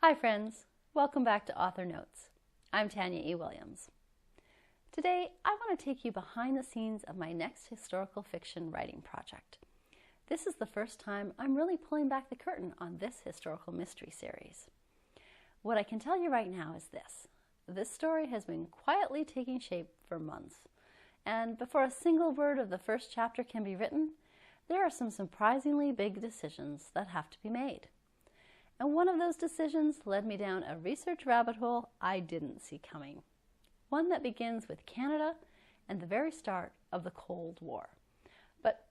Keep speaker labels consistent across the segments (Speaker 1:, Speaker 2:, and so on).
Speaker 1: Hi friends, welcome back to Author Notes. I'm Tanya E. Williams. Today I want to take you behind the scenes of my next historical fiction writing project. This is the first time I'm really pulling back the curtain on this historical mystery series. What I can tell you right now is this. This story has been quietly taking shape for months, and before a single word of the first chapter can be written, there are some surprisingly big decisions that have to be made. And one of those decisions led me down a research rabbit hole I didn't see coming. One that begins with Canada and the very start of the Cold War. But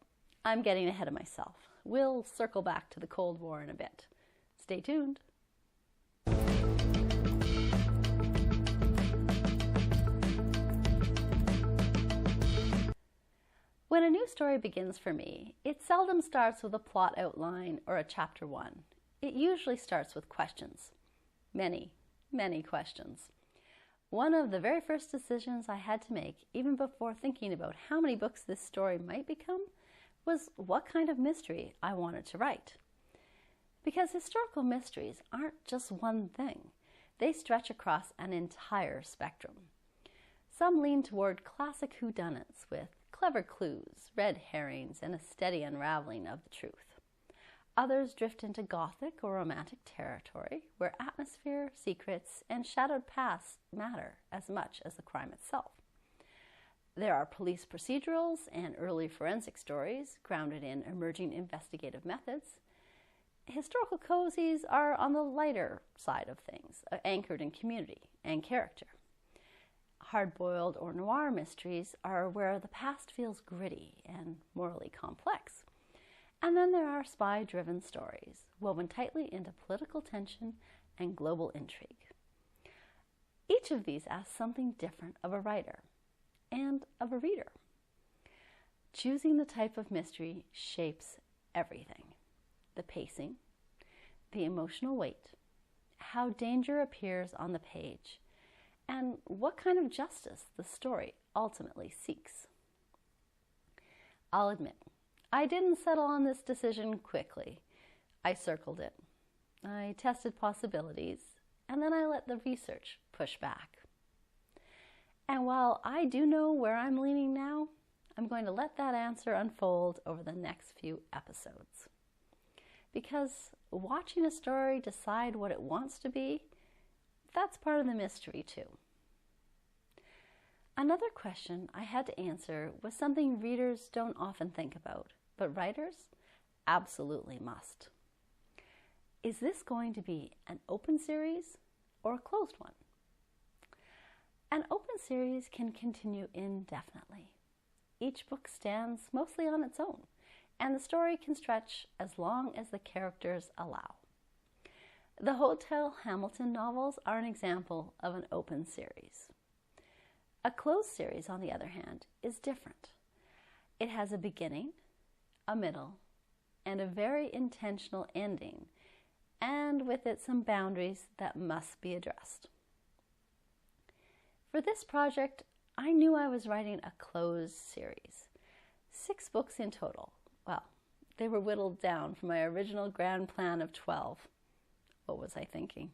Speaker 1: I'm getting ahead of myself. We'll circle back to the Cold War in a bit. Stay tuned. When a new story begins for me, it seldom starts with a plot outline or a chapter 1. It usually starts with questions. Many, many questions. One of the very first decisions I had to make, even before thinking about how many books this story might become, was what kind of mystery I wanted to write. Because historical mysteries aren't just one thing. They stretch across an entire spectrum. Some lean toward classic whodunits with clever clues, red herrings, and a steady unraveling of the truth. Others drift into gothic or romantic territory, where atmosphere, secrets, and shadowed past matter as much as the crime itself. There are police procedurals and early forensic stories grounded in emerging investigative methods. Historical cozies are on the lighter side of things, anchored in community and character. Hard-boiled or noir mysteries are where the past feels gritty and morally complex. And then there are spy-driven stories, woven tightly into political tension and global intrigue. Each of these asks something different of a writer and of a reader. Choosing the type of mystery shapes everything. The pacing, the emotional weight, how danger appears on the page, and what kind of justice the story ultimately seeks. I'll admit, I didn't settle on this decision quickly. I circled it. I tested possibilities, and then I let the research push back. And while I do know where I'm leaning now, I'm going to let that answer unfold over the next few episodes. Because watching a story decide what it wants to be, that's part of the mystery too. Another question I had to answer was something readers don't often think about, but writers absolutely must. Is this going to be an open series or a closed one? An open series can continue indefinitely. Each book stands mostly on its own, and the story can stretch as long as the characters allow. The Hotel Hamilton novels are an example of an open series. A closed series, on the other hand, is different. It has a beginning, a middle, and a very intentional ending, and with it some boundaries that must be addressed. For this project, I knew I was writing a closed series. 6 books in total. Well, they were whittled down from my original grand plan of 12. What was I thinking?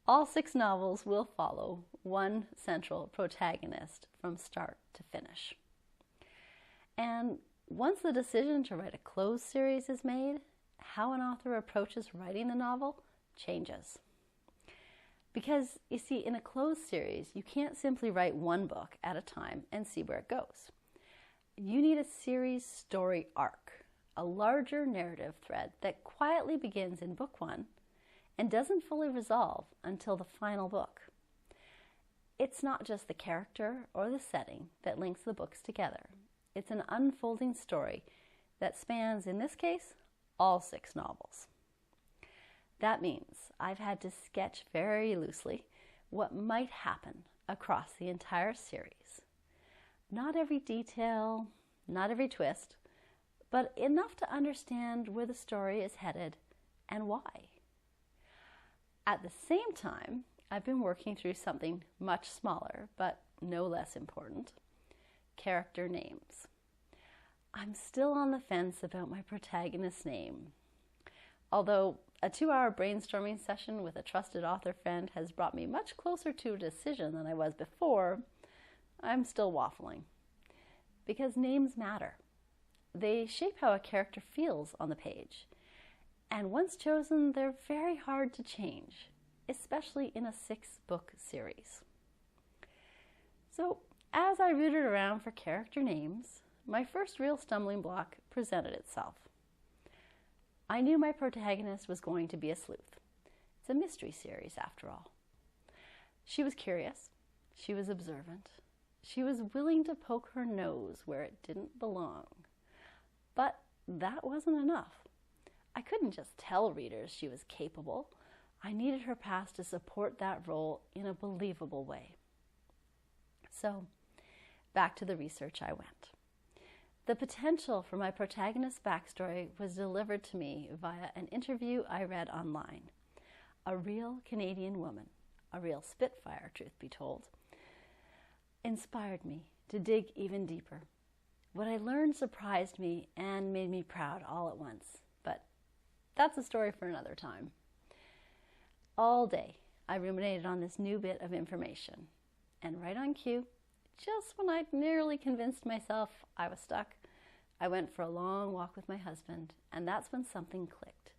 Speaker 1: All 6 novels will follow one central protagonist from start to finish. And once the decision to write a closed series is made, how an author approaches writing the novel changes. Because, you see, in a closed series, you can't simply write one book at a time and see where it goes. You need a series story arc, a larger narrative thread that quietly begins in book 1 and doesn't fully resolve until the final book. It's not just the character or the setting that links the books together. It's an unfolding story that spans, in this case, all 6 novels. That means I've had to sketch very loosely what might happen across the entire series. Not every detail, not every twist, but enough to understand where the story is headed and why. At the same time, I've been working through something much smaller, but no less important: character names. I'm still on the fence about my protagonist's name. Although A 2-hour brainstorming session with a trusted author friend has brought me much closer to a decision than I was before. I'm still waffling. Because names matter. They shape how a character feels on the page. And once chosen, they're very hard to change, especially in a 6-book series. So, as I rooted around for character names, my first real stumbling block presented itself. I knew my protagonist was going to be a sleuth. It's a mystery series, after all. She was curious. She was observant. She was willing to poke her nose where it didn't belong. But that wasn't enough. I couldn't just tell readers she was capable. I needed her past to support that role in a believable way. So, back to the research I went. The potential for my protagonist's backstory was delivered to me via an interview I read online. A real Canadian woman, a real spitfire, truth be told, inspired me to dig even deeper. What I learned surprised me and made me proud all at once, but that's a story for another time. All day, I ruminated on this new bit of information, and right on cue, just when I'd nearly convinced myself I was stuck, I went for a long walk with my husband, and that's when something clicked.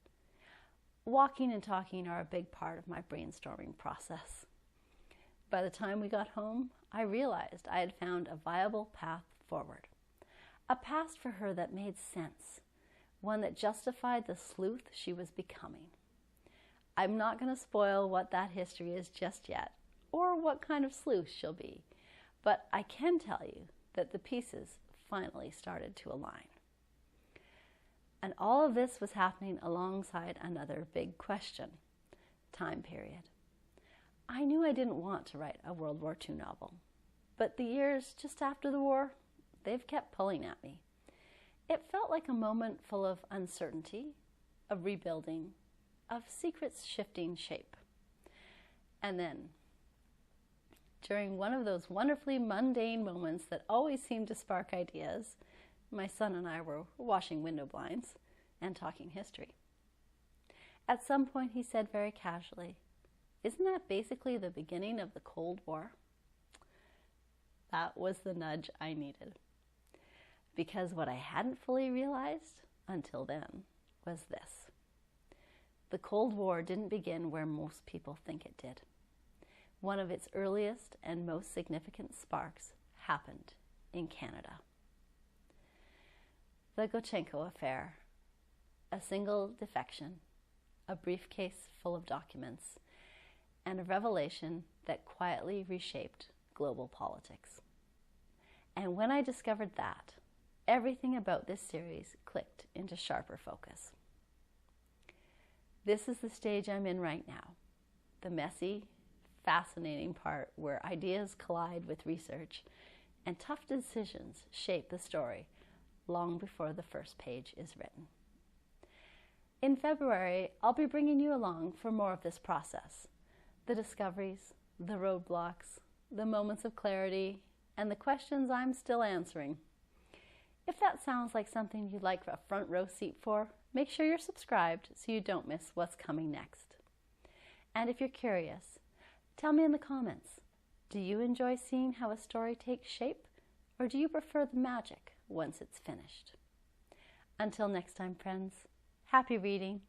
Speaker 1: Walking and talking are a big part of my brainstorming process. By the time we got home, I realized I had found a viable path forward. A past for her that made sense, one that justified the sleuth she was becoming. I'm not going to spoil what that history is just yet, or what kind of sleuth she'll be, but I can tell you that the pieces finally started to align. And all of this was happening alongside another big question: time period. I knew I didn't want to write a World War II novel, but the years just after the war, they've kept pulling at me. It felt like a moment full of uncertainty, of rebuilding, of secrets shifting shape. And then, during one of those wonderfully mundane moments that always seem to spark ideas, my son and I were washing window blinds and talking history. At some point he said very casually, "Isn't that basically the beginning of the Cold War?" That was the nudge I needed. Because what I hadn't fully realized until then was this: the Cold War didn't begin where most people think it did. One of its earliest and most significant sparks happened in Canada. The Gochenko affair, a single defection, a briefcase full of documents, and a revelation that quietly reshaped global politics. And when I discovered that, everything about this series clicked into sharper focus. This is the stage I'm in right now, the messy, fascinating part where ideas collide with research and tough decisions shape the story long before the first page is written. In February, I'll be bringing you along for more of this process: the discoveries, the roadblocks, the moments of clarity, and the questions I'm still answering. If that sounds like something you'd like a front row seat for, make sure you're subscribed so you don't miss what's coming next. And if you're curious, tell me in the comments, do you enjoy seeing how a story takes shape, or do you prefer the magic once it's finished? Until next time, friends, happy reading.